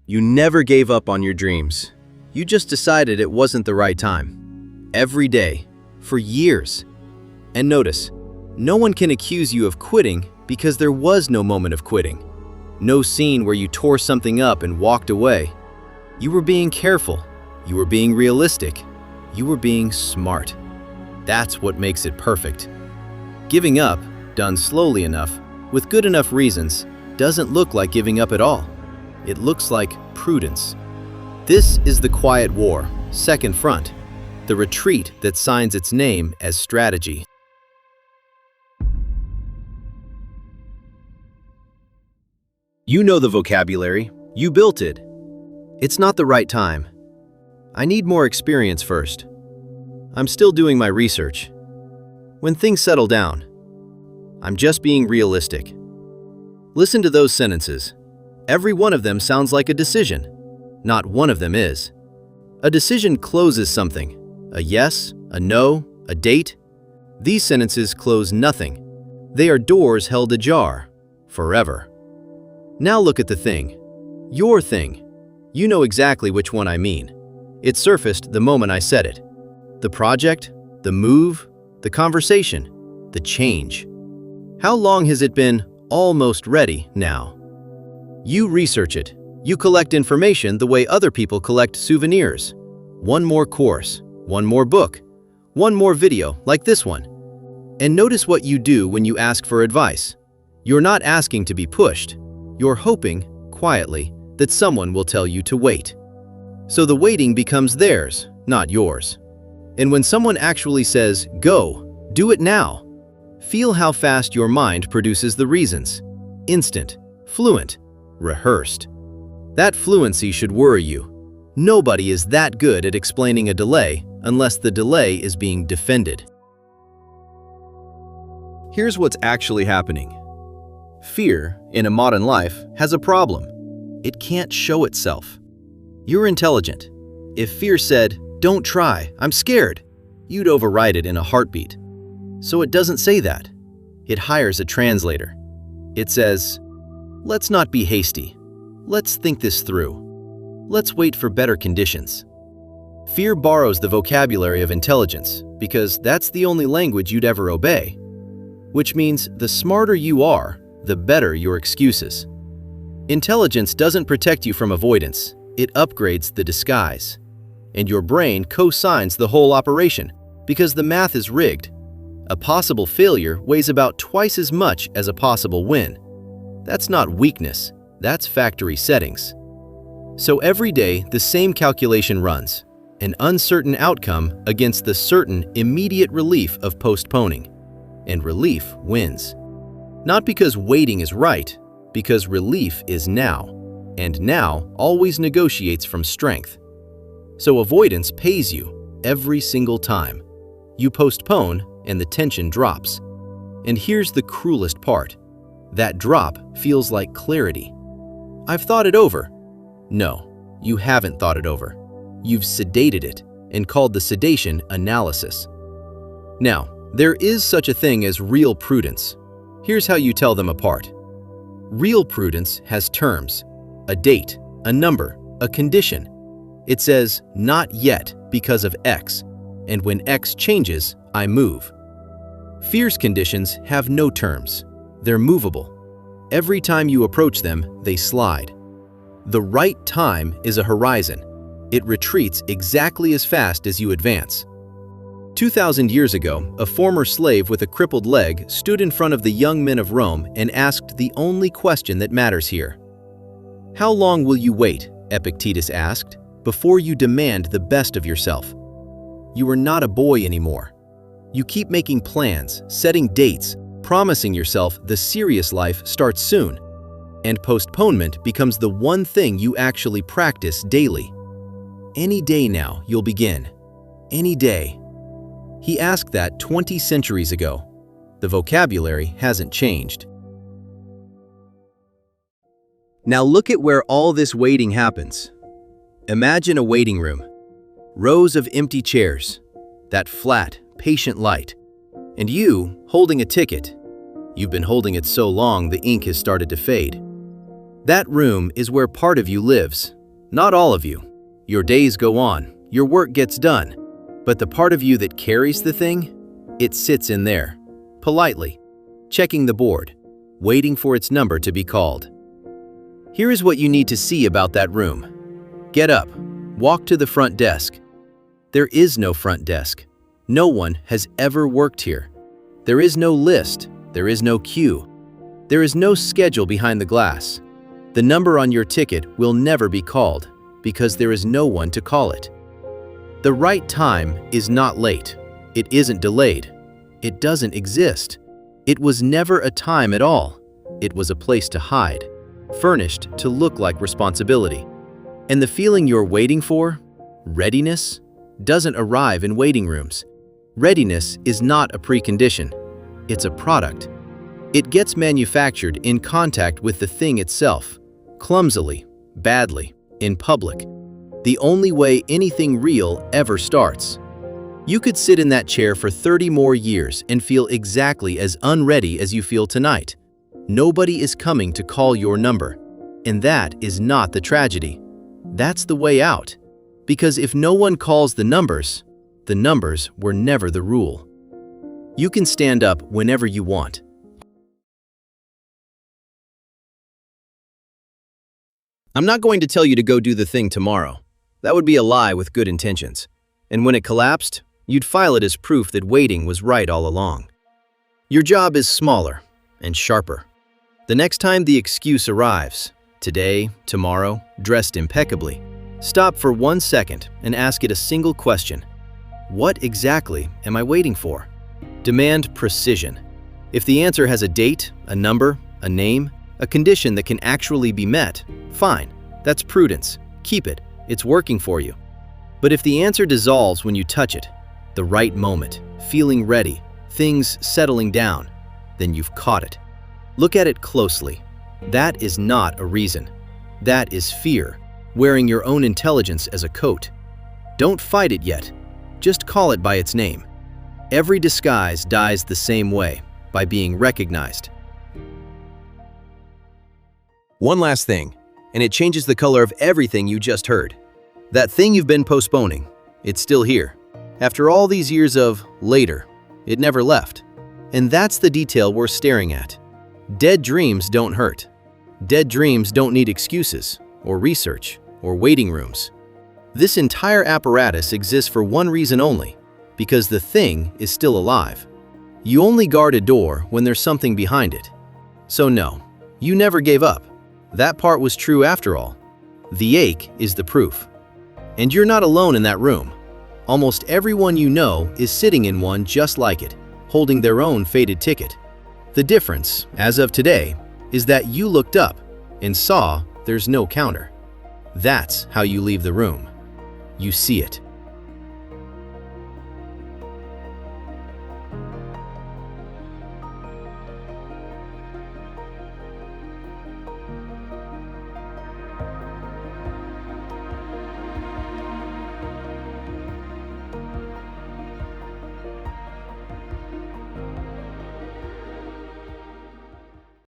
You never gave up on your dreams. You just decided it wasn't the right time. Every day, for years. And notice, no one can accuse you of quitting because there was no moment of quitting. No scene where you tore something up and walked away. You were being careful. You were being realistic. You were being smart. That's what makes it perfect. Giving up, done slowly enough, with good enough reasons, doesn't look like giving up at all. It looks like prudence. This is the quiet war, second front, the retreat that signs its name as strategy. You know the vocabulary. You built it. It's not the right time. I need more experience first. I'm still doing my research. When things settle down, I'm just being realistic. Listen to those sentences. Every one of them sounds like a decision. Not one of them is. A decision closes something. A yes, a no, a date. These sentences close nothing. They are doors held ajar, forever. Now look at the thing. Your thing. You know exactly which one I mean. It surfaced the moment I said it. The project, the move, the conversation, the change. How long has it been almost ready now? You research it. You collect information the way other people collect souvenirs. One more course, one more book, one more video like this one. And notice what you do when you ask for advice. You're not asking to be pushed. You're hoping, quietly, that someone will tell you to wait. So the waiting becomes theirs, not yours. And when someone actually says, go, do it now, feel how fast your mind produces the reasons. Instant, fluent, rehearsed. That fluency should worry you. Nobody is that good at explaining a delay unless the delay is being defended. Here's what's actually happening. Fear, in a modern life, has a problem. It can't show itself. You're intelligent. If fear said, "Don't try, I'm scared," you'd override it in a heartbeat. So it doesn't say that. It hires a translator. It says, "Let's not be hasty. Let's think this through. Let's wait for better conditions." Fear borrows the vocabulary of intelligence because that's the only language you'd ever obey. Which means the smarter you are, the better your excuses. Intelligence doesn't protect you from avoidance. It upgrades the disguise. And your brain co-signs the whole operation because the math is rigged. A possible failure weighs about twice as much as a possible win. That's not weakness, that's factory settings. So every day the same calculation runs, an uncertain outcome against the certain immediate relief of postponing. And relief wins. Not because waiting is right, because relief is now. And now always negotiates from strength. So avoidance pays you every single time. You postpone and the tension drops. And here's the cruelest part. That drop feels like clarity. I've thought it over. No, you haven't thought it over. You've sedated it and called the sedation analysis. Now, there is such a thing as real prudence. Here's how you tell them apart. Real prudence has terms, a date, a number, a condition. It says, not yet because of X, and when X changes, I move. Fear's conditions have no terms. They're movable. Every time you approach them, they slide. The right time is a horizon. It retreats exactly as fast as you advance. 2,000 years ago, a former slave with a crippled leg stood in front of the young men of Rome and asked the only question that matters here. How long will you wait, Epictetus asked, before you demand the best of yourself? You are not a boy anymore. You keep making plans, setting dates, promising yourself the serious life starts soon, and postponement becomes the one thing you actually practice daily. Any day now, you'll begin. Any day. He asked that 20 centuries ago. The vocabulary hasn't changed. Now look at where all this waiting happens. Imagine a waiting room. Rows of empty chairs. That flat, patient light. And you holding a ticket. You've been holding it so long the ink has started to fade. That room is where part of you lives. Not all of you. Your days go on, your work gets done, but the part of you that carries the thing, it sits in there, politely, checking the board, waiting for its number to be called. Here is what you need to see about that room. Get up, walk to the front desk. There is no front desk. No one has ever worked here. There is no list, there is no queue. There is no schedule behind the glass. The number on your ticket will never be called because there is no one to call it. The right time is not late. It isn't delayed. It doesn't exist. It was never a time at all. It was a place to hide, furnished to look like responsibility. And the feeling you're waiting for, readiness, doesn't arrive in waiting rooms. Readiness is not a precondition. It's a product. It gets manufactured in contact with the thing itself, clumsily, badly, in public. The only way anything real ever starts. You could sit in that chair for 30 more years and feel exactly as unready as you feel tonight. Nobody is coming to call your number. And that is not the tragedy. That's the way out. Because if no one calls the numbers were never the rule. You can stand up whenever you want. I'm not going to tell you to go do the thing tomorrow. That would be a lie with good intentions. And when it collapsed, you'd file it as proof that waiting was right all along. Your job is smaller and sharper. The next time the excuse arrives, today, tomorrow, dressed impeccably, stop for 1 second and ask it a single question. What exactly am I waiting for? Demand precision. If the answer has a date, a number, a name, a condition that can actually be met, fine. That's prudence. Keep it. It's working for you. But if the answer dissolves when you touch it, the right moment, feeling ready, things settling down, then you've caught it. Look at it closely. That is not a reason. That is fear, wearing your own intelligence as a coat. Don't fight it yet. Just call it by its name. Every disguise dies the same way, by being recognized. One last thing, and it changes the color of everything you just heard. That thing you've been postponing, it's still here. After all these years of later, it never left. And that's the detail we're staring at. Dead dreams don't hurt. Dead dreams don't need excuses, or research, or waiting rooms. This entire apparatus exists for one reason only, because the thing is still alive. You only guard a door when there's something behind it. So no, you never gave up. That part was true after all. The ache is the proof. And you're not alone in that room. Almost everyone you know is sitting in one just like it, holding their own faded ticket. The difference, as of today, is that you looked up and saw there's no counter. That's how you leave the room. You see it.